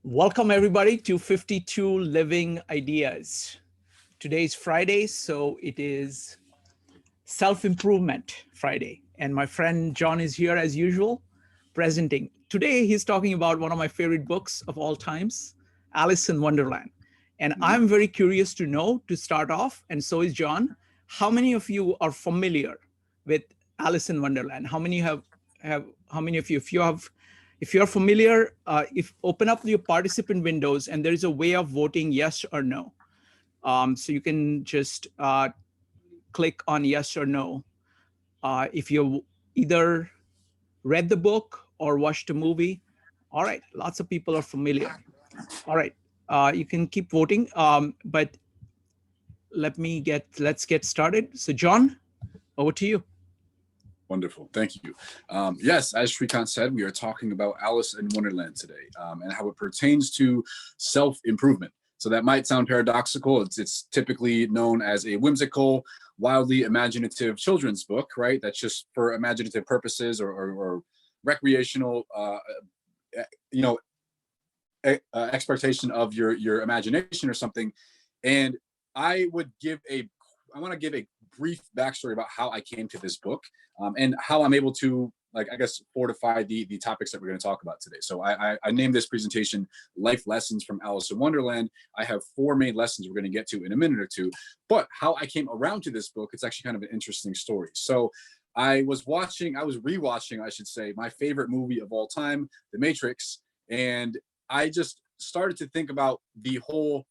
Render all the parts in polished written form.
Welcome everybody to 52 Living Ideas. Today is Friday, so it is Self-Improvement Friday. And my friend John is here as usual, presenting. Today he's talking about one of my favorite books of all times, Alice in Wonderland. And I'm very curious to know, to start off, and so is John, how many of you are familiar with Alice in Wonderland? How many of you, if you're familiar, if open up your participant windows and there is a way of voting yes or no. So you can just click on yes or no. If you either read the book or watched a movie. All right, lots of people are familiar. All right, you can keep voting, but let's get started. So John, over to you. Wonderful. Thank you. Yes, as Shrikant said, we are talking about Alice in Wonderland today and how it pertains to self-improvement. So that might sound paradoxical. It's typically known as a whimsical, wildly imaginative children's book, right? That's just for imaginative purposes or recreational, you know, expectation of your imagination or something. And I want to give a brief backstory about how I came to this book and how I'm able to, like, I guess, fortify the topics that we're going to talk about today. So I named this presentation Life Lessons from Alice in Wonderland. I have 4 main lessons we're going to get to in a minute or two. But how I came around to this book, it's actually kind of an interesting story. So I was rewatching, I should say, my favorite movie of all time, The Matrix. And I just started to think about the whole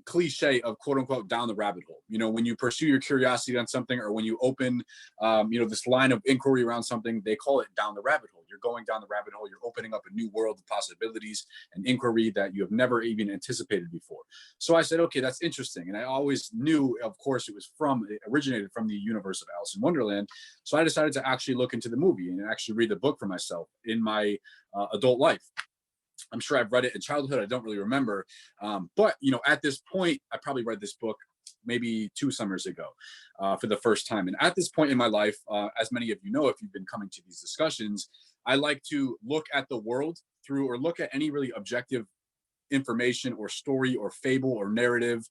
cliche of quote unquote down the rabbit hole. You know, when you pursue your curiosity on something, or when you open this line of inquiry around something, they call it down the rabbit hole. You're going down the rabbit hole, you're opening up a new world of possibilities and inquiry that you have never even anticipated before. So I said, okay, that's interesting. And I always knew, of course, it originated from the universe of Alice in Wonderland. So I decided to actually look into the movie and actually read the book for myself in my adult life. I'm sure I've read it in childhood. I don't really remember. But, at this point, I probably read this book maybe 2 summers ago for the first time. And at this point in my life, as many of you know, if you've been coming to these discussions, I like to look at the world look at any really objective information or story or fable or narrative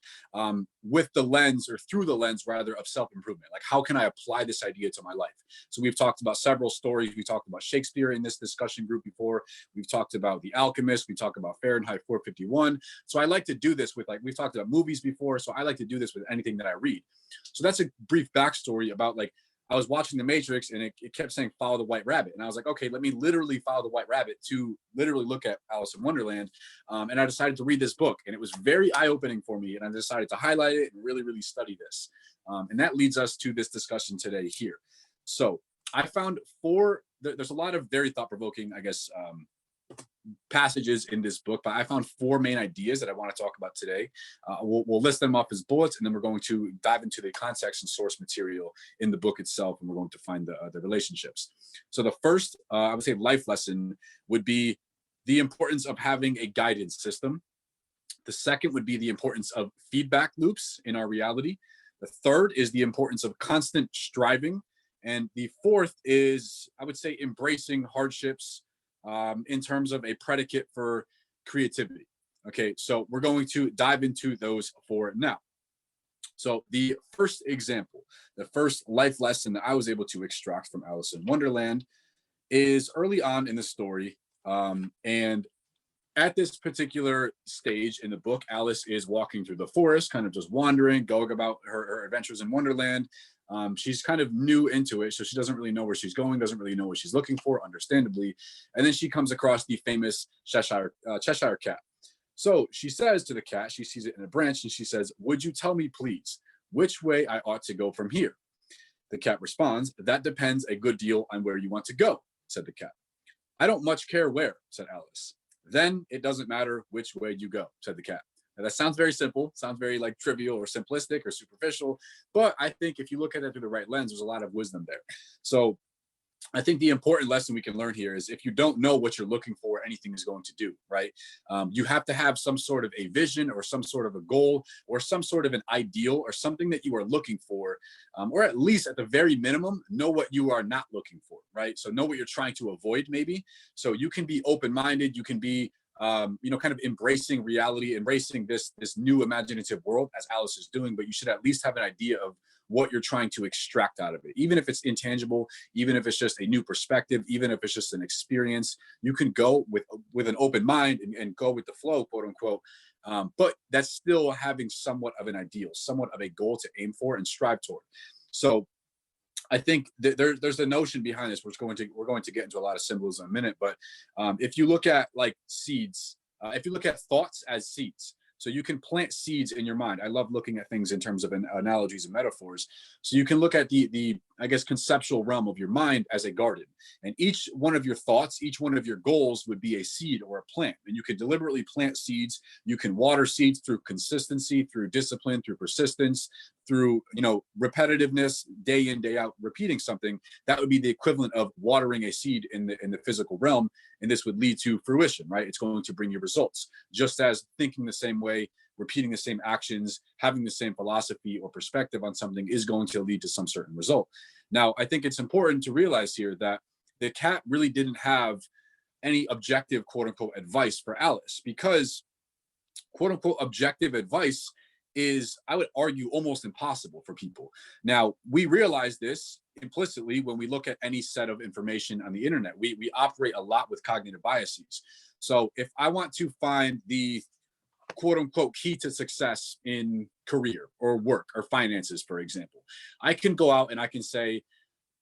with the lens, or through the lens rather, of self-improvement. Like, how can I apply this idea to my life? So we've talked about several stories. We talked about Shakespeare in this discussion group before. We've talked about The Alchemist. We talked about Fahrenheit 451. So I like to do this with, like, we've talked about movies before. So I like to do this with anything that I read. So that's a brief backstory about, like, I was watching The Matrix and it kept saying follow the white rabbit. And I was like, okay, let me literally follow the white rabbit to literally look at Alice in Wonderland. And I decided to read this book, and it was very eye-opening for me. And I decided to highlight it and really, really study this. And that leads us to this discussion today here. So I found there's a lot of very thought-provoking, I guess, passages in this book, but I found 4 main ideas that I want to talk about today. We'll list them off as bullets, and then we're going to dive into the context and source material in the book itself, and we're going to find the relationships. So the first, I would say, life lesson would be the importance of having a guidance system. The second would be the importance of feedback loops in our reality. The third is the importance of constant striving. And the fourth is, I would say, embracing hardships in terms of a predicate for creativity. Okay, so we're going to dive into those 4 now. So the first example, the first life lesson that I was able to extract from Alice in Wonderland is early on in the story. And at this particular stage in the book, Alice is walking through the forest, kind of just wandering, going about her adventures in Wonderland. She's kind of new into it, so she doesn't really know where she's going, doesn't really know what she's looking for, understandably. And then she comes across the famous Cheshire cat. So she says to the cat, she sees it in a branch, and she says, "Would you tell me, please, which way I ought to go from here?" The cat responds, "That depends a good deal on where you want to go," said the cat. "I don't much care where," said Alice. "Then it doesn't matter which way you go," said the cat. Now, that sounds very simple, sounds very, like, trivial or simplistic or superficial, but I think if you look at it through the right lens, there's a lot of wisdom there. So I think the important lesson we can learn here is, if you don't know what you're looking for, anything is going to do, right? You have to have some sort of a vision, or some sort of a goal, or some sort of an ideal, or something that you are looking for, or at least at the very minimum, know what you are not looking for, right? So know what you're trying to avoid, maybe. So you can be open-minded, you can be kind of embracing reality, embracing this new imaginative world as Alice is doing, but you should at least have an idea of what you're trying to extract out of it. Even if it's intangible, even if it's just a new perspective, even if it's just an experience, you can go with an open mind and go with the flow, quote unquote. But that's still having somewhat of an ideal, somewhat of a goal to aim for and strive toward. So I think that there's a notion behind this. We're going to get into a lot of symbolism in a minute, but if you look at like seeds, if you look at thoughts as seeds, so you can plant seeds in your mind. I love looking at things in terms of analogies and metaphors. So you can look at the I guess conceptual realm of your mind as a garden, and each one of your thoughts, each one of your goals would be a seed or a plant. And you can deliberately plant seeds. You can water seeds through consistency, through discipline, through persistence, through repetitiveness, day in, day out, repeating something. That would be the equivalent of watering a seed in the physical realm, and this would lead to fruition, right? It's going to bring you results. Just as thinking the same way, repeating the same actions, having the same philosophy or perspective on something is going to lead to some certain result. Now, I think it's important to realize here that the cat really didn't have any objective, quote unquote, advice for Alice, because quote unquote objective advice is, I would argue, almost impossible for people. Now, we realize this implicitly when we look at any set of information on the internet. We operate a lot with cognitive biases. So if I want to find the quote unquote key to success in career or work or finances, for example, I can go out and I can say,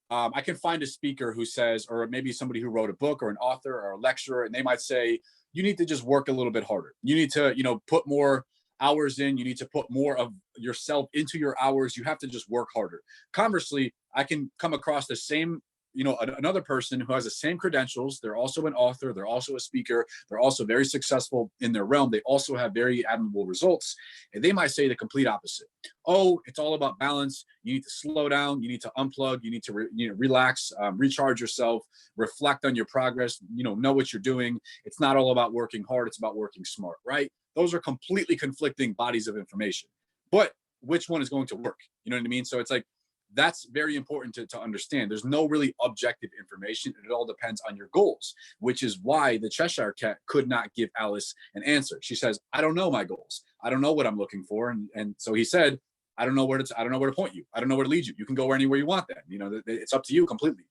I can find a speaker who says, or maybe somebody who wrote a book or an author or a lecturer, and they might say, you need to just work a little bit harder. You need to, put more hours in. You need to put more of yourself into your hours. You have to just work harder. Conversely, I can come across the same, another person who has the same credentials. They're also an author. They're also a speaker. They're also very successful in their realm. They also have very admirable results. And they might say the complete opposite. Oh, it's all about balance. You need to slow down. You need to unplug. You need to relax, recharge yourself, reflect on your progress, know what you're doing. It's not all about working hard. It's about working smart, right? Those are completely conflicting bodies of information. But which one is going to work? You know what I mean? So it's like, that's very important to understand. There's no really objective information. It all depends on your goals, which is why the Cheshire Cat could not give Alice an answer. She says, I don't know my goals. I don't know what I'm looking for. And so he said, I don't know where to point you. I don't know where to lead you. You can go anywhere you want then. It's up to you completely.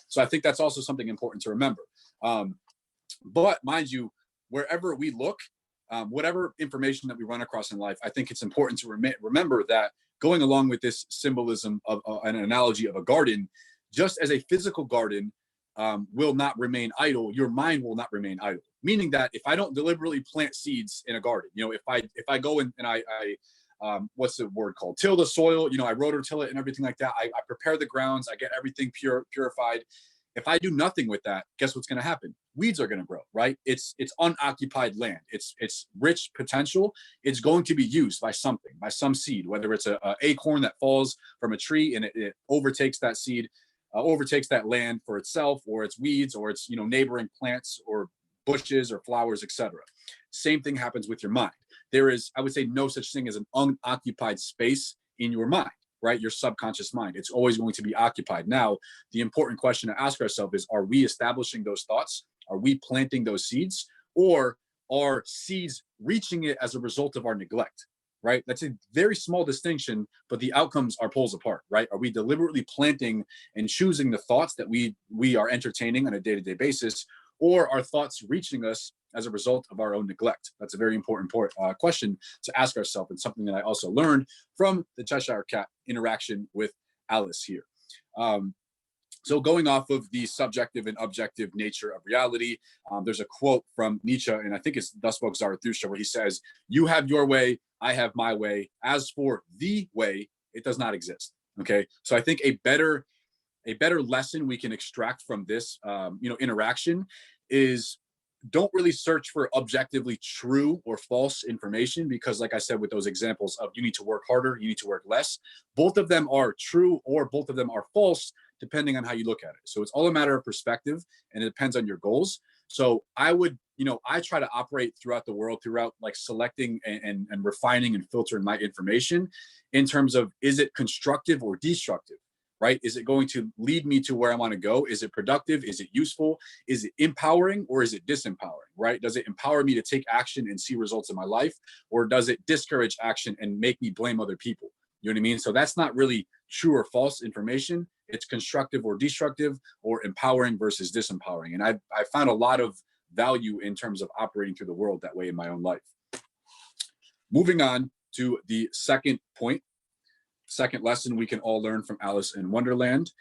So I think that's also something important to remember. But mind you, wherever we look, whatever information that we run across in life, I think it's important to remember that going along with this symbolism of an analogy of a garden, just as a physical garden will not remain idle, your mind will not remain idle. Meaning that if I don't deliberately plant seeds in a garden, if I go in and I what's the word called? Till the soil, I rototill it and everything like that. I prepare the grounds, I get everything purified. If I do nothing with that, guess what's going to happen? Weeds are going to grow, right? It's unoccupied land. It's rich potential. It's going to be used by something, by some seed, whether it's a acorn that falls from a tree and it overtakes that seed, overtakes that land for itself, or it's weeds, or it's neighboring plants or bushes or flowers, etc. Same thing happens with your mind. There is, I would say, no such thing as an unoccupied space in your mind. Right? Your subconscious mind. It's always going to be occupied. Now, the important question to ask ourselves is, are we establishing those thoughts? Are we planting those seeds? Or are seeds reaching it as a result of our neglect? Right? That's a very small distinction, but the outcomes are poles apart, right? Are we deliberately planting and choosing the thoughts that we are entertaining on a day-to-day basis, or are thoughts reaching us as a result of our own neglect? That's a very important question to ask ourselves, and something that I also learned from the Cheshire Cat interaction with Alice here. So going off of the subjective and objective nature of reality, there's a quote from Nietzsche, and I think it's Thus Spoke Zarathustra, where he says, you have your way, I have my way. As for the way, it does not exist. Okay, so I think a better lesson we can extract from this interaction is, don't really search for objectively true or false information, because like I said, with those examples of you need to work harder, you need to work less, both of them are true or both of them are false, depending on how you look at it. So it's all a matter of perspective, and it depends on your goals. So I would, I try to operate throughout the world, throughout like selecting and refining and filtering my information in terms of, is it constructive or destructive? right? Is it going to lead me to where I want to go? Is it productive? Is it useful? Is it empowering, or is it disempowering, right? Does it empower me to take action and see results in my life, or does it discourage action and make me blame other people? You know what I mean? So that's not really true or false information. It's constructive or destructive, or empowering versus disempowering. And I found a lot of value in terms of operating through the world that way in my own life. Moving on to the second point, second lesson we can all learn from Alice in Wonderland.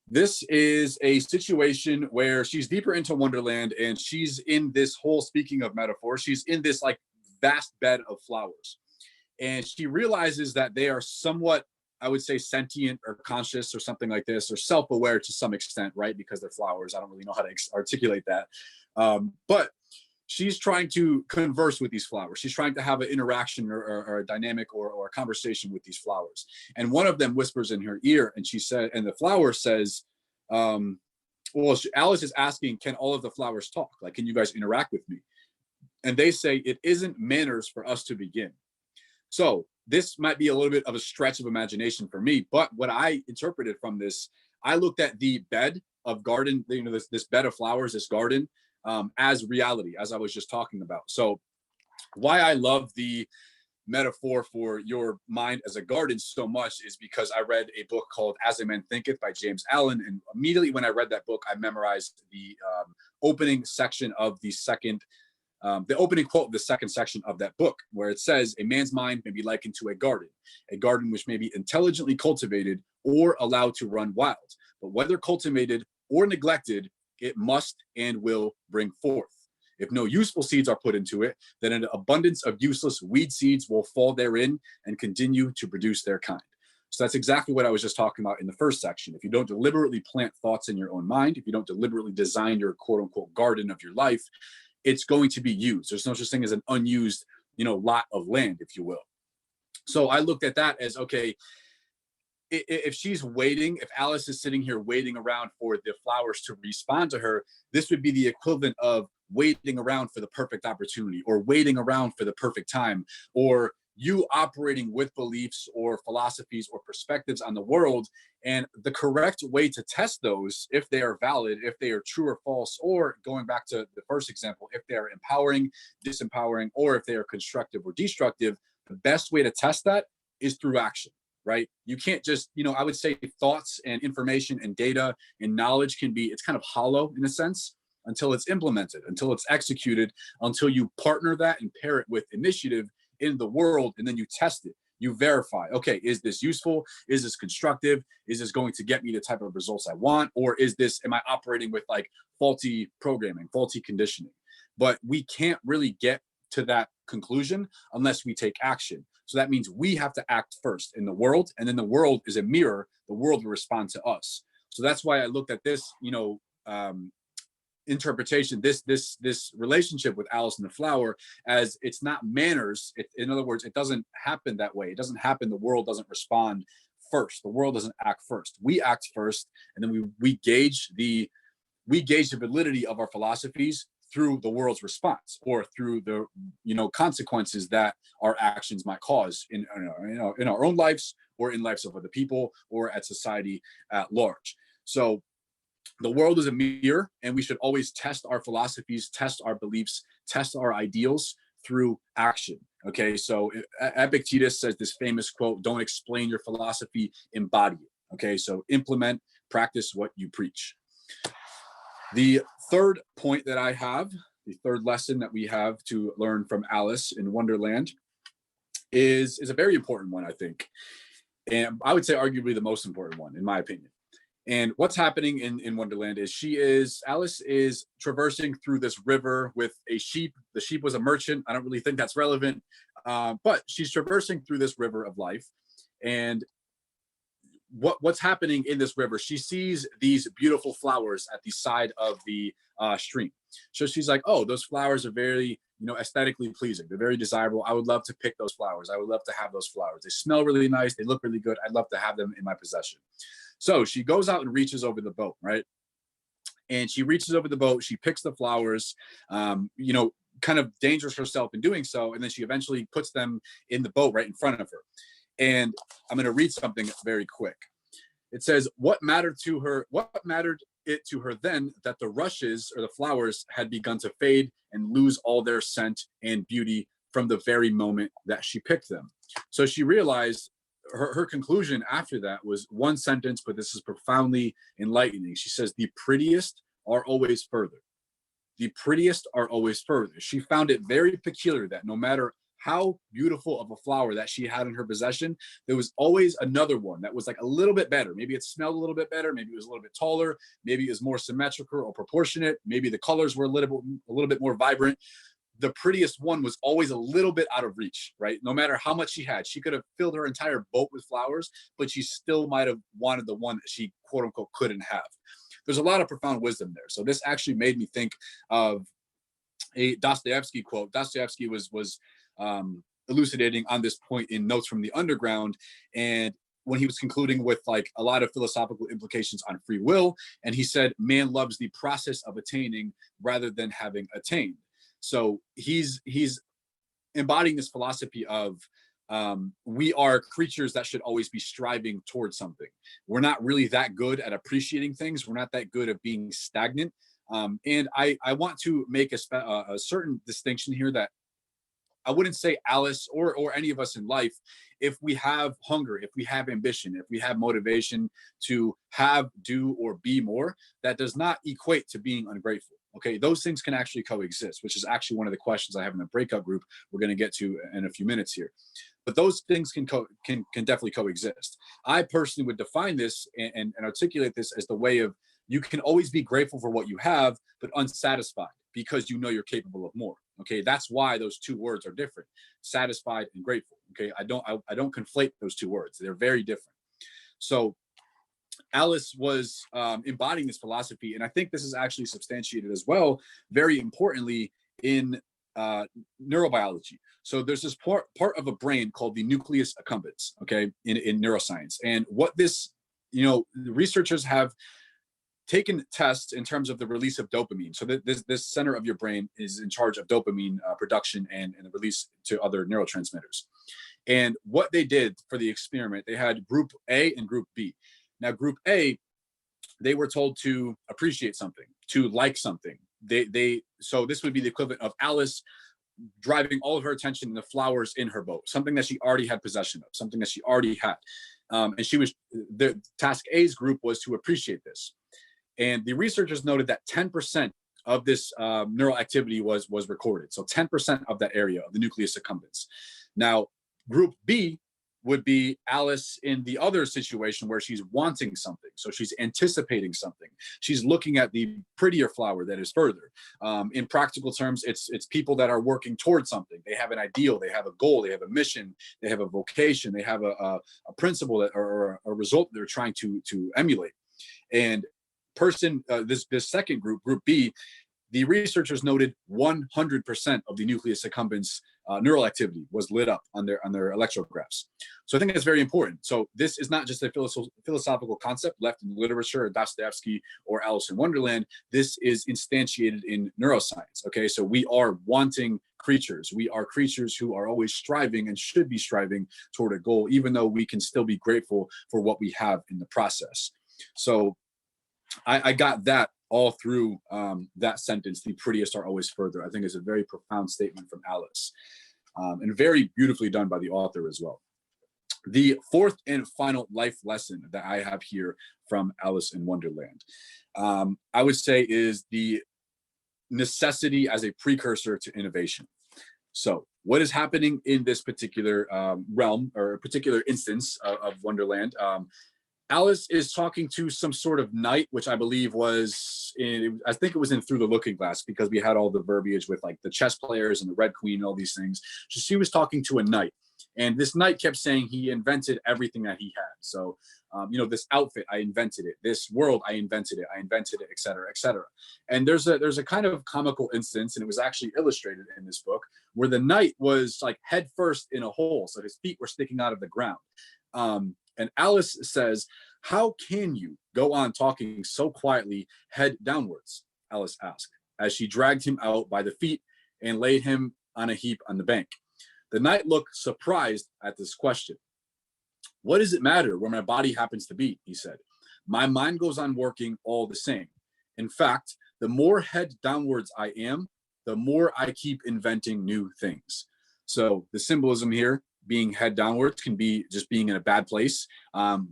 This is a situation where she's deeper into Wonderland, and she's in this whole, speaking of metaphor, she's in this like vast bed of flowers. And she realizes that they are somewhat, I would say, sentient or conscious or something like this, or self-aware to some extent, right? Because they're flowers. I don't really know how to articulate that. But she's trying to converse with these flowers. She's trying to have an interaction or a dynamic or a conversation with these flowers. And one of them whispers in her ear, and she said, and the flower says, Alice is asking, can all of the flowers talk? Like, can you guys interact with me? And they say, it isn't manners for us to begin. So this might be a little bit of a stretch of imagination for me, but what I interpreted from this, I looked at the bed of garden, this bed of flowers, this garden, as reality, as I was just talking about. So why I love the metaphor for your mind as a garden so much is because I read a book called As a Man Thinketh by James Allen. And immediately when I read that book, I memorized the opening section of the opening quote of the second section of that book, where it says, a man's mind may be likened to a garden which may be intelligently cultivated or allowed to run wild. But whether cultivated or neglected, it must and will bring forth. If no useful seeds are put into it, then an abundance of useless weed seeds will fall therein and continue to produce their kind. So that's exactly what I was just talking about in the first section. If you don't deliberately plant thoughts in your own mind, if you don't deliberately design your quote unquote garden of your life, it's going to be used. There's no such thing as an unused, lot of land, if you will. So I looked at that as, okay, if she's waiting, if Alice is sitting here waiting around for the flowers to respond to her, this would be the equivalent of waiting around for the perfect opportunity, or waiting around for the perfect time, or you operating with beliefs or philosophies or perspectives on the world. And the correct way to test those, if they are valid, if they are true or false, or going back to the first example, if they are empowering, disempowering, or if they are constructive or destructive, the best way to test that is through action, right? You can't just, I would say thoughts and information and data and knowledge it's kind of hollow in a sense until it's implemented, until it's executed, until you partner that and pair it with initiative in the world, and then you test it. You verify, okay, is this useful? Is this constructive? Is this going to get me the type of results I want? Or am I operating with like faulty programming, faulty conditioning? But we can't really get to that conclusion unless we take action. So that means we have to act first in the world, and then the world is a mirror. The world will respond to us. So that's why I looked at this, interpretation, this relationship with Alice and the flower, as it's not manners. In other words, it doesn't happen that way. It doesn't happen. The world doesn't respond first. The world doesn't act first. We act first, and then we gauge the validity of our philosophies through the world's response, or through the consequences that our actions might cause in our own lives, or in lives of other people, or at society at large. So the world is a mirror, and we should always test our philosophies, test our beliefs, test our ideals through action. Okay, so Epictetus says this famous quote, don't explain your philosophy, embody it. Okay, so implement, practice what you preach. The third point that I have, the third lesson that we have to learn from Alice in Wonderland is a very important one, I think. And I would say arguably the most important one, in my opinion. And what's happening in Wonderland is Alice is traversing through this river with a sheep. The sheep was a merchant. I don't really think that's relevant, but she's traversing through this river of life. And what's happening in this river, she sees these beautiful flowers at the side of the stream. So she's like, oh, those flowers are very, aesthetically pleasing. They're very desirable. I would love to pick those flowers. I would love to have those flowers. They smell really nice. They look really good. I'd love to have them in my possession. So she goes out and reaches over the boat, right? And she reaches over the boat. She picks the flowers, kind of dangers herself in doing so. And then she eventually puts them in the boat right in front of her. And I'm going to read something very quick. It says, what mattered it to her then that the rushes or the flowers had begun to fade and lose all their scent and beauty from the very moment that she picked them. So she realized her conclusion after that was one sentence, but this is profoundly enlightening. She says, the prettiest are always further. The prettiest are always further. She found it very peculiar that no matter how beautiful of a flower that she had in her possession, there was always another one that was like a little bit better. Maybe it smelled a little bit better. Maybe it was a little bit taller. Maybe it was more symmetrical or proportionate. Maybe the colors were a little bit more vibrant. The prettiest one was always a little bit out of reach, right? No matter how much she had, she could have filled her entire boat with flowers, but she still might have wanted the one that she, quote unquote, couldn't have. There's a lot of profound wisdom there. So this actually made me think of a Dostoevsky quote. Dostoevsky was elucidating on this point in Notes from the Underground, and when he was concluding with like a lot of philosophical implications on free will, and he said, man loves the process of attaining rather than having attained. So he's embodying this philosophy of we are creatures that should always be striving towards something. We're not really that good at appreciating things. We're not that good at being stagnant. And I want to make a certain distinction here that I wouldn't say Alice or any of us in life, if we have hunger, if we have ambition, if we have motivation to have, do, or be more, that does not equate to being ungrateful. Okay, those things can actually coexist, which is actually one of the questions I have in the breakout group we're going to get to in a few minutes here. But those things can definitely coexist. I personally would define this and articulate this as the way of you can always be grateful for what you have, but unsatisfied because you know you're capable of more. Okay, that's why those two words are different: satisfied and grateful. Okay, I don't conflate those two words; they're very different. So Alice was embodying this philosophy, and I think this is actually substantiated as well, very importantly, in neurobiology. So there's this part of a brain called the nucleus accumbens, okay, in neuroscience. And what this, the researchers have taken tests in terms of the release of dopamine. So this center of your brain is in charge of dopamine production and the release to other neurotransmitters. And what they did for the experiment, they had group A and group B. Now, group A, they were told to appreciate something, to like something. So this would be the equivalent of Alice driving all of her attention to the flowers in her boat, something that she already had possession of, something that she already had. And the task A's group was to appreciate this. And the researchers noted that 10% of this neural activity was recorded. So 10% of that area of the nucleus accumbens. Now, group B would be Alice in the other situation where she's wanting something. So she's anticipating something. She's looking at the prettier flower that is further. In practical terms, it's people that are working towards something. They have an ideal, they have a goal, they have a mission, they have a vocation, they have a principle or a result they're trying to emulate. And this second group, group B, the researchers noted 100% of the nucleus accumbens neural activity was lit up on their electrographs. So I think that's very important. So this is not just a philosophical concept left in literature or Dostoevsky or Alice in Wonderland. This is instantiated in neuroscience. Okay, so we are wanting creatures. We are creatures who are always striving and should be striving toward a goal, even though we can still be grateful for what we have in the process. So I got that all through that sentence, the prettiest are always further. I think is a very profound statement from Alice, and very beautifully done by the author as well. The fourth and final life lesson that I have here from Alice in Wonderland, I would say, is the necessity as a precursor to innovation. So what is happening in this particular realm or particular instance of Wonderland? Alice is talking to some sort of knight, which I believe was I think it was in Through the Looking Glass, because we had all the verbiage with like the chess players and the Red Queen and all these things. So she was talking to a knight, and this knight kept saying he invented everything that he had. So, this outfit, I invented it. This world, I invented it, et cetera, et cetera. And there's a kind of comical instance, and it was actually illustrated in this book, where the knight was like head first in a hole. So his feet were sticking out of the ground. And Alice says, "How can you go on talking so quietly, head downwards?" Alice asked, as she dragged him out by the feet and laid him on a heap on the bank. The knight looked surprised at this question. "What does it matter where my body happens to be?" he said. my mind goes on working all the same. In fact, the more head downwards I am, the more I keep inventing new things. So the symbolism here, being head downwards, can be just being in a bad place,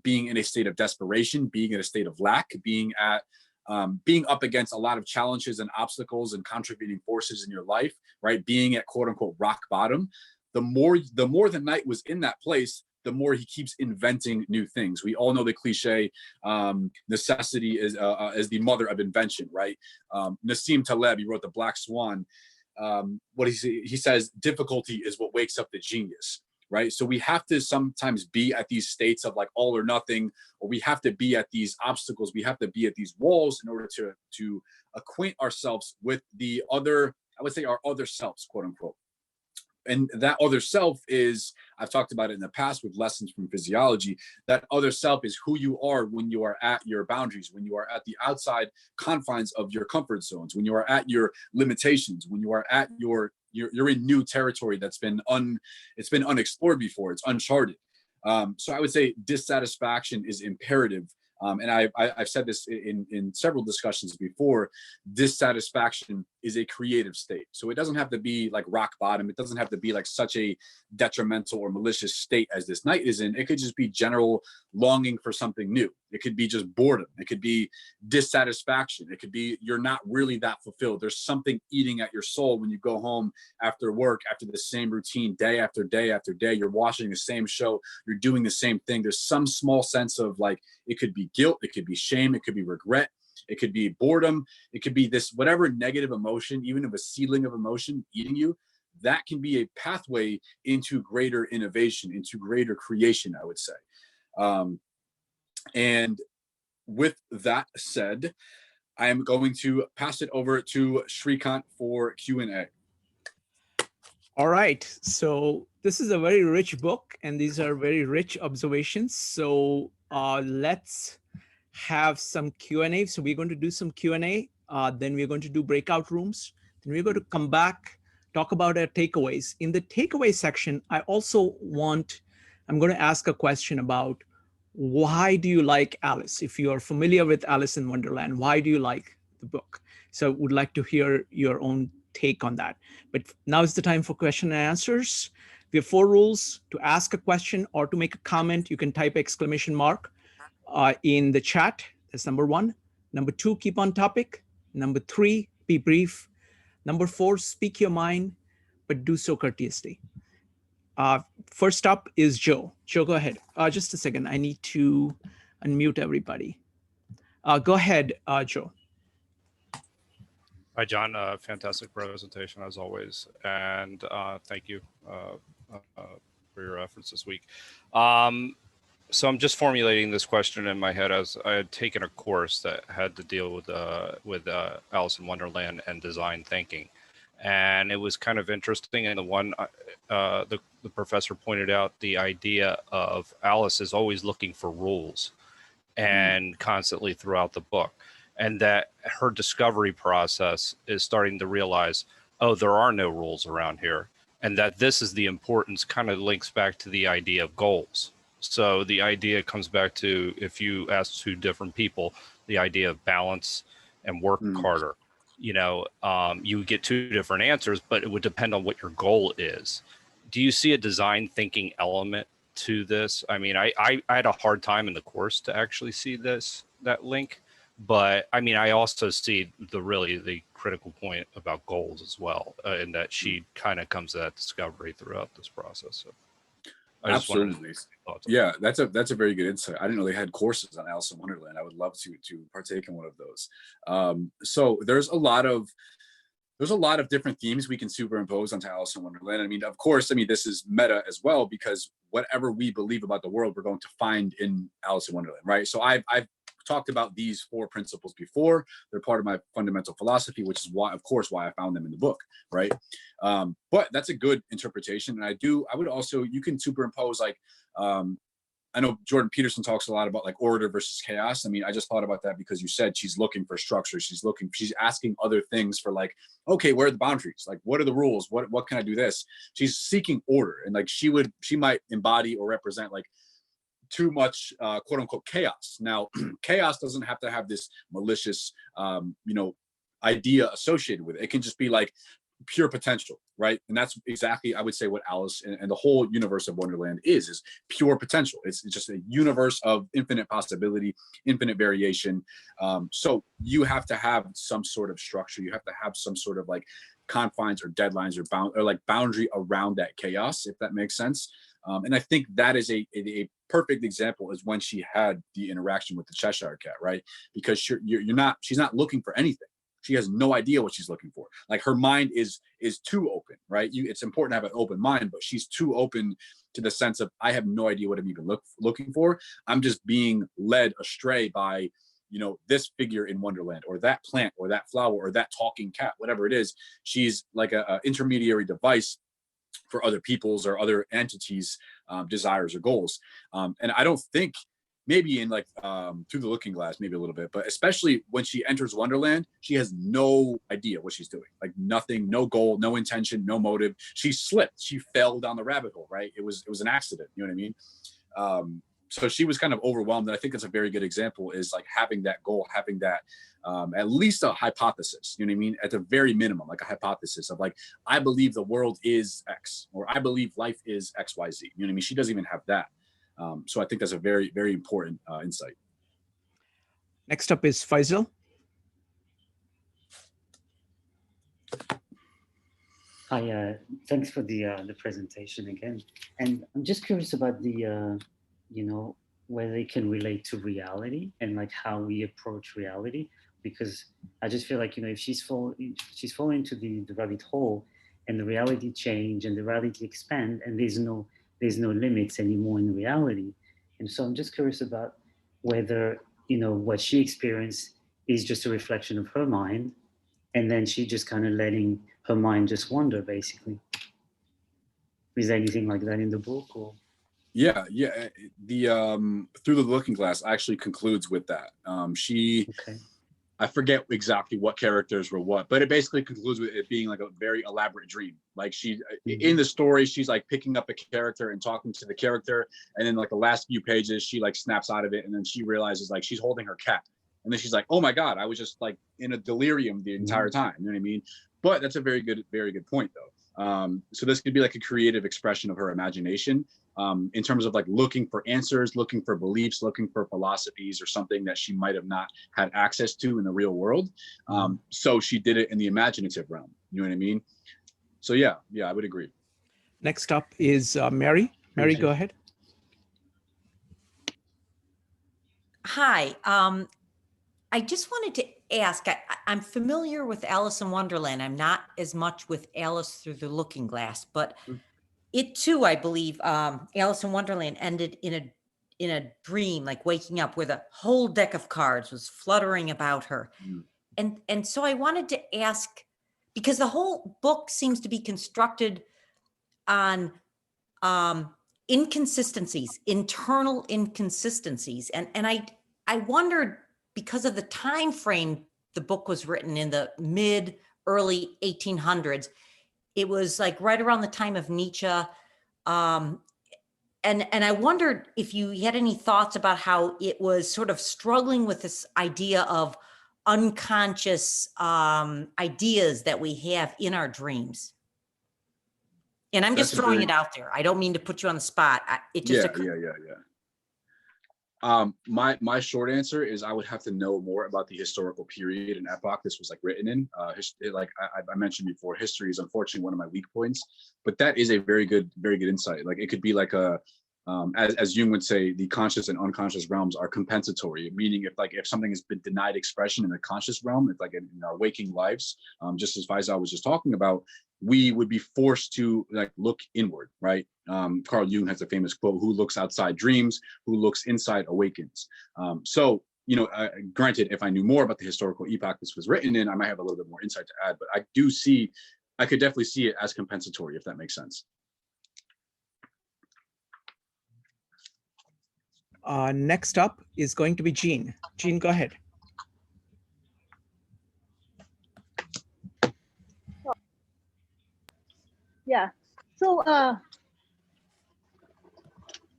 being in a state of desperation, being in a state of lack, being up against a lot of challenges and obstacles and contributing forces in your life, right? Being at quote unquote rock bottom. The more the knight was in that place, the more he keeps inventing new things. We all know the cliche, necessity is the mother of invention, right? Nassim Taleb, he wrote The Black Swan. He says, difficulty is what wakes up the genius, right? So we have to sometimes be at these states of like all or nothing, or we have to be at these obstacles, we have to be at these walls in order to acquaint ourselves with the other, I would say our other selves, quote unquote. And that other self is, I've talked about it in the past with lessons from physiology, that other self is who you are when you are at your boundaries, when you are at the outside confines of your comfort zones, when you are at your limitations, when you are at you're in new territory that's been unexplored before, it's uncharted. So I would say dissatisfaction is imperative. And I've said this in several discussions before, dissatisfaction is a creative state. So it doesn't have to be like rock bottom. It doesn't have to be like such a detrimental or malicious state as this knight is in. It could just be general longing for something new. It could be just boredom. It could be dissatisfaction. It could be you're not really that fulfilled. There's something eating at your soul when you go home after work, after the same routine, day after day after day. You're watching the same show. You're doing the same thing. There's some small sense of like, it could be guilt. It could be shame. It could be regret. It could be boredom. It could be this whatever negative emotion, even if a seedling of emotion eating you, that can be a pathway into greater innovation, into greater creation, I would say. And with that said, I am going to pass it over to Shrikant for Q&A. All right. So this is a very rich book, and these are very rich observations. So let's have some Q&A. So we're going to do some Q&A. Then we're going to do breakout rooms. Then we're going to come back, talk about our takeaways. In the takeaway section, I'm going to ask a question about why do you like Alice? If you are familiar with Alice in Wonderland, why do you like the book? So I would like to hear your own take on that. But now is the time for question and answers. We have 4 rules: to ask a question or to make a comment. You can type exclamation mark in the chat. That's number 1. Number 2, keep on topic. Number 3, be brief. Number 4, speak your mind, but do so courteously. First up is Joe. Joe, go ahead. Just a second. I need to unmute everybody. Go ahead, Joe. Hi, John. Fantastic presentation as always, and thank you for your efforts this week. So I'm just formulating this question in my head as I had taken a course that had to deal with Alice in Wonderland and design thinking, and it was kind of interesting. And the professor pointed out the idea of Alice is always looking for rules, and constantly throughout the book. And that her discovery process is starting to realize, oh, there are no rules around here. And that this is the importance, kind of links back to the idea of goals. So the idea comes back to, if you ask 2 different people, the idea of balance and work harder. You know, you would get 2 different answers, but it would depend on what your goal is. Do you see a design thinking element to this? I mean, I had a hard time in the course to actually see that link. But I mean, I also see the critical point about goals as well, in that she kind of comes to that discovery throughout this process. So I just Absolutely. Yeah, that's a very good insight. I didn't know they had courses on Alice in Wonderland. I would love to partake in one of those. So there's a lot of different themes we can superimpose onto Alice in Wonderland. I mean, of course, this is meta as well, because whatever we believe about the world, we're going to find in Alice in Wonderland, right? So I've talked about these 4 principles before. They're part of my fundamental philosophy, which is why I found them in the book, right? But that's a good interpretation. And I would also, you can superimpose, like, I know Jordan Peterson talks a lot about like order versus chaos. I mean, I just thought about that because you said she's looking for structure. She's asking other things for, like, okay, where are the boundaries? Like, what are the rules? What can I do this? She's seeking order. And like, she might embody or represent like too much quote unquote chaos. Now, chaos doesn't have to have this malicious, idea associated with it. It can just be like pure potential, right? And that's exactly, I would say, what Alice and the whole universe of Wonderland is pure potential. It's just a universe of infinite possibility, infinite variation. So you have to have some sort of structure. You have to have some sort of like confines or deadlines or like boundary around that chaos, if that makes sense. And I think that is a perfect example is when she had the interaction with the Cheshire Cat, right? Because she's not looking for anything. She has no idea what she's looking for. Like her mind is too open, right? It's important to have an open mind, but she's too open to the sense of, I have no idea what I'm even looking for. I'm just being led astray by, this figure in Wonderland, or that plant, or that flower, or that talking cat, whatever it is. She's like a intermediary device for other people's or other entities' desires or goals. And I don't think, maybe in like Through the Looking Glass, maybe a little bit, but especially when she enters Wonderland, she has no idea what she's doing. Like nothing, no goal, no intention, no motive. She slipped. She fell down the rabbit hole, right? It was an accident. You know what I mean? So she was kind of overwhelmed. And I think it's a very good example is like having that goal, having that at least a hypothesis, you know what I mean? At the very minimum, like a hypothesis of like, I believe the world is X, or I believe life is XYZ. You know what I mean? She doesn't even have that. So I think that's a very, very important insight. Next up is Faisal. Hi, thanks for the presentation again. And I'm just curious about the, whether it can relate to reality and like how we approach reality, because I just feel like, if she's falling into the rabbit hole, and the reality change and the reality expand, and there's no limits anymore in reality. And so I'm just curious about whether, what she experienced is just a reflection of her mind, and then she just kind of letting her mind just wander, basically. Is there anything like that in the book? Or? Yeah. The Through the Looking Glass actually concludes with that. Okay. I forget exactly what characters were what, but it basically concludes with it being like a very elaborate dream. Like in the story, she's like picking up a character and talking to the character. And then like the last few pages, she like snaps out of it. And then she realizes like she's holding her cat. And then she's like, oh my God, I was just like in a delirium the entire time. You know what I mean? But that's a very good point though. So this could be like a creative expression of her imagination in terms of like looking for answers, looking for beliefs, looking for philosophies or something that she might have not had access to in the real world. So she did it in the imaginative realm. You know what I mean? So yeah, I would agree. Next up is Mary. Mary, go ahead. Hi. I just wanted to ask, I'm familiar with Alice in Wonderland. I'm not as much with Alice Through the Looking Glass, but it too, I believe, Alice in Wonderland ended in a dream, like waking up where the whole deck of cards was fluttering about her. And so I wanted to ask, because the whole book seems to be constructed on inconsistencies, internal inconsistencies. And I wondered, because of the time frame the book was written in, the early 1800s, it was like right around the time of Nietzsche. And I wondered if you had any thoughts about how it was sort of struggling with this idea of unconscious ideas that we have in our dreams. And I'm just throwing it out there. I don't mean to put you on the spot. It just My short answer is I would have to know more about the historical period and epoch this was like written in. Like I mentioned before, history is unfortunately one of my weak points, but that is a very good insight. Like it could be like as Jung would say, the conscious and unconscious realms are compensatory, meaning if something has been denied expression in the conscious realm, if like in our waking lives, just as Faisal was just talking about, we would be forced to like look inward, right? Carl Jung has a famous quote, who looks outside dreams, who looks inside awakens. So, granted, if I knew more about the historical epoch this was written in, I might have a little bit more insight to add, but I could definitely see it as compensatory, if that makes sense. Next up is going to be Jean. Jean, go ahead. Yeah. So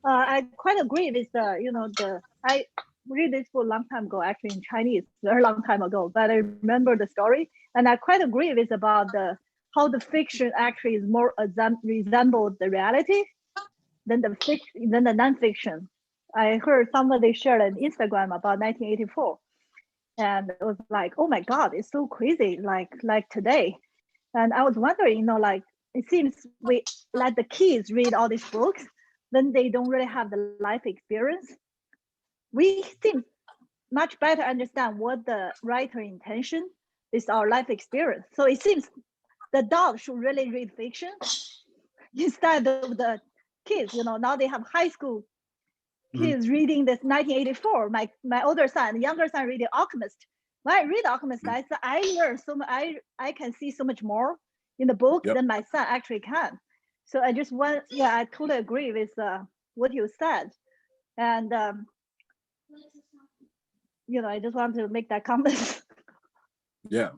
I quite agree with I read this book a long time ago, actually in Chinese, very long time ago, but I remember the story, and I quite agree with about how the fiction actually is more resembles the reality than the nonfiction. I heard somebody shared on Instagram about 1984, and it was like, oh my God, it's so crazy, like today. And I was wondering, like it seems we let the kids read all these books, then they don't really have the life experience. We think much better understand what the writer intention is our life experience. So it seems the adults should really read fiction instead of the kids. Now they have high school kids reading this 1984. My older son, younger son reading Alchemist. When I read Alchemist, I learn so much. I can see so much more in the book than my son actually can. So I just want, I totally agree with what you said, and I just want to make that comment. Yeah,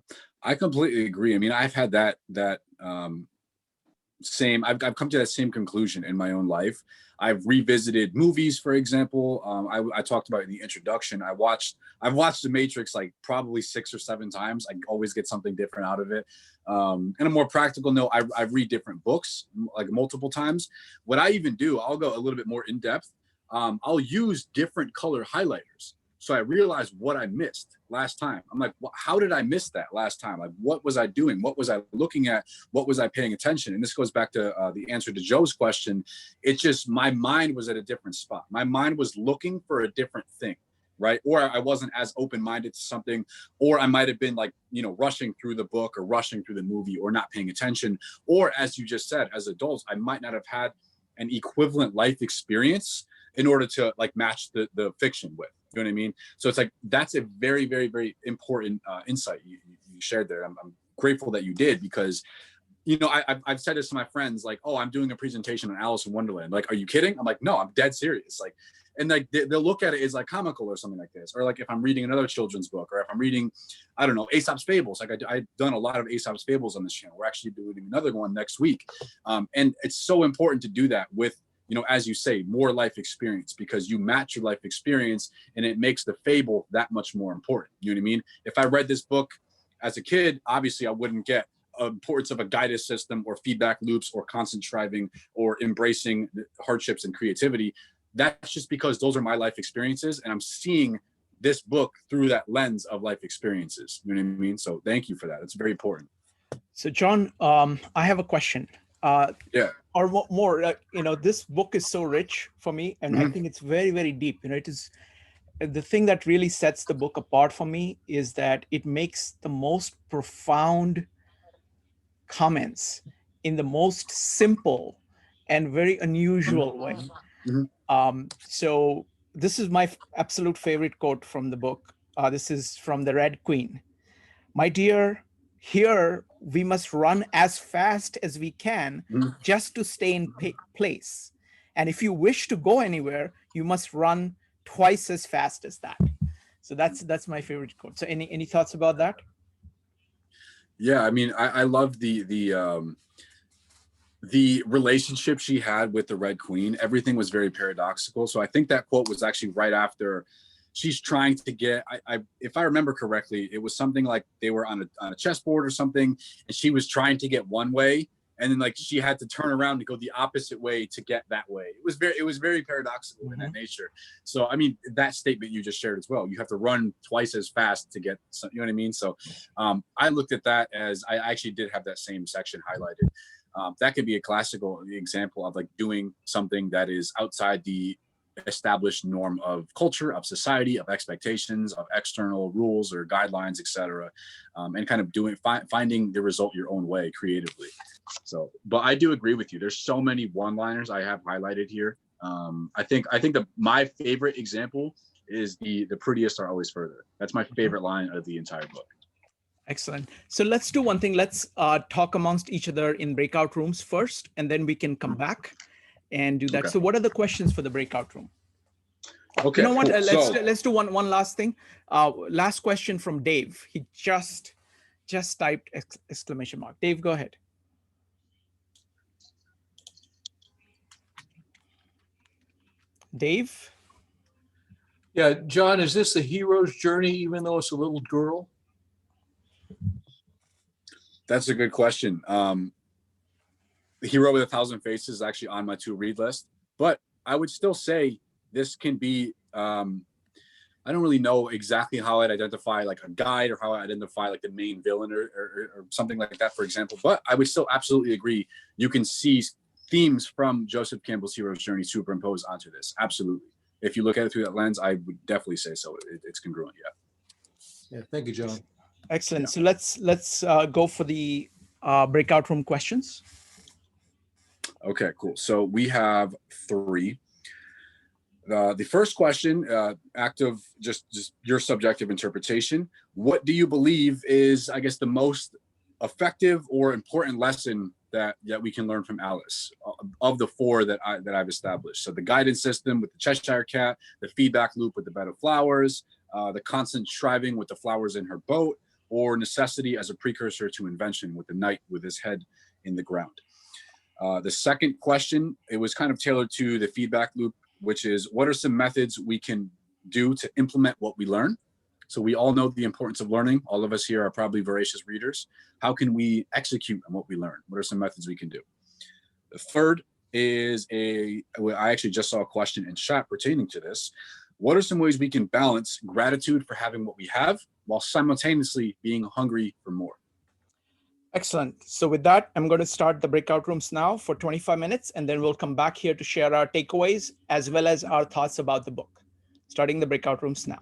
I completely agree. I mean, I've had that same, I've come to that same conclusion in my own life. I've revisited movies, for example. I talked about in the introduction. I've watched The Matrix like probably 6 or 7 times. I always get something different out of it. And a more practical note, I read different books like multiple times. What I even do, I'll go a little bit more in depth. I'll use different color highlighters. So I realized what I missed last time. I'm like, how did I miss that last time? Like, what was I doing? What was I looking at? What was I paying attention? And this goes back to the answer to Joe's question. It's just my mind was at a different spot. My mind was looking for a different thing, right? Or I wasn't as open-minded to something, or I might have been like, rushing through the book or rushing through the movie or not paying attention. Or as you just said, as adults, I might not have had an equivalent life experience in order to like match the fiction with. You know what I mean? So it's like, that's a very, very, very important insight you shared there. I'm grateful that you did, because, I've said this to my friends, like, oh, I'm doing a presentation on Alice in Wonderland. Like, are you kidding? I'm like, no, I'm dead serious. Like, and like, they'll look at it as like comical or something like this. Or like if I'm reading another children's book, or if I'm reading, I don't know, Aesop's Fables. Like I've done a lot of Aesop's Fables on this channel. We're actually doing another one next week. And it's so important to do that with, as you say, more life experience, because you match your life experience and it makes the fable that much more important. You know what I mean? If I read this book as a kid, obviously I wouldn't get importance of a guidance system or feedback loops or constant striving or embracing hardships and creativity. That's just because those are my life experiences, and I'm seeing this book through that lens of life experiences. You know what I mean? So thank you for that. It's very important. So John, I have a question. Or more, this book is so rich for me, and I think it's very, very deep. It is the thing that really sets the book apart for me is that it makes the most profound comments in the most simple and very unusual way. So this is my absolute favorite quote from the book. This is from the Red Queen. My dear, here we must run as fast as we can just to stay in place. And if you wish to go anywhere, you must run twice as fast as that. So that's my favorite quote. So any thoughts about that? Yeah, I mean, I love the relationship she had with the Red Queen. Everything was very paradoxical. So I think that quote was actually right after she's trying to get, if I remember correctly, it was something like they were on a chessboard or something, and she was trying to get one way, and then like she had to turn around to go the opposite way to get that way. It was very paradoxical in that nature. So I mean, that statement you just shared as well. You have to run twice as fast to get, you know what I mean? So I looked at that as, I actually did have that same section highlighted. That could be a classical example of like doing something that is outside the established norm of culture, of society, of expectations, of external rules or guidelines, etc., and kind of finding the result your own way creatively. So, but I do agree with you. There's so many one-liners I have highlighted here. I think my favorite example is the prettiest are always further. That's my favorite line of the entire book. Excellent. So let's do one thing. Let's talk amongst each other in breakout rooms first, and then we can come back and do that. Okay. So what are the questions for the breakout room? Okay. You know what? Let's do one last thing. Last question from Dave. He just typed exclamation mark. Dave, go ahead. Dave? Yeah, John, is this the hero's journey, even though it's a little girl? That's a good question. The Hero with a Thousand Faces is actually on my to-read list, but I would still say this can be, I don't really know exactly how I'd identify like a guide or how I identify like the main villain or something like that, for example, but I would still absolutely agree. You can see themes from Joseph Campbell's Hero's Journey superimposed onto this. Absolutely. If you look at it through that lens, I would definitely say so. It's congruent, yeah. Yeah, thank you, John. Excellent. So let's go for the breakout room questions. Okay, cool. So we have 3. The first question, act of just your subjective interpretation. What do you believe is, I guess, the most effective or important lesson that we can learn from Alice of the 4 that I've established? So the guidance system with the Cheshire Cat, the feedback loop with the bed of flowers, the constant striving with the flowers in her boat, or necessity as a precursor to invention with the knight with his head in the ground. The second question, it was kind of tailored to the feedback loop, which is what are some methods we can do to implement what we learn? So we all know the importance of learning. All of us here are probably voracious readers. How can we execute on what we learn? What are some methods we can do? The third is I actually just saw a question in chat pertaining to this. What are some ways we can balance gratitude for having what we have while simultaneously being hungry for more? Excellent. So with that, I'm going to start the breakout rooms now for 25 minutes, and then we'll come back here to share our takeaways as well as our thoughts about the book. Starting the breakout rooms now.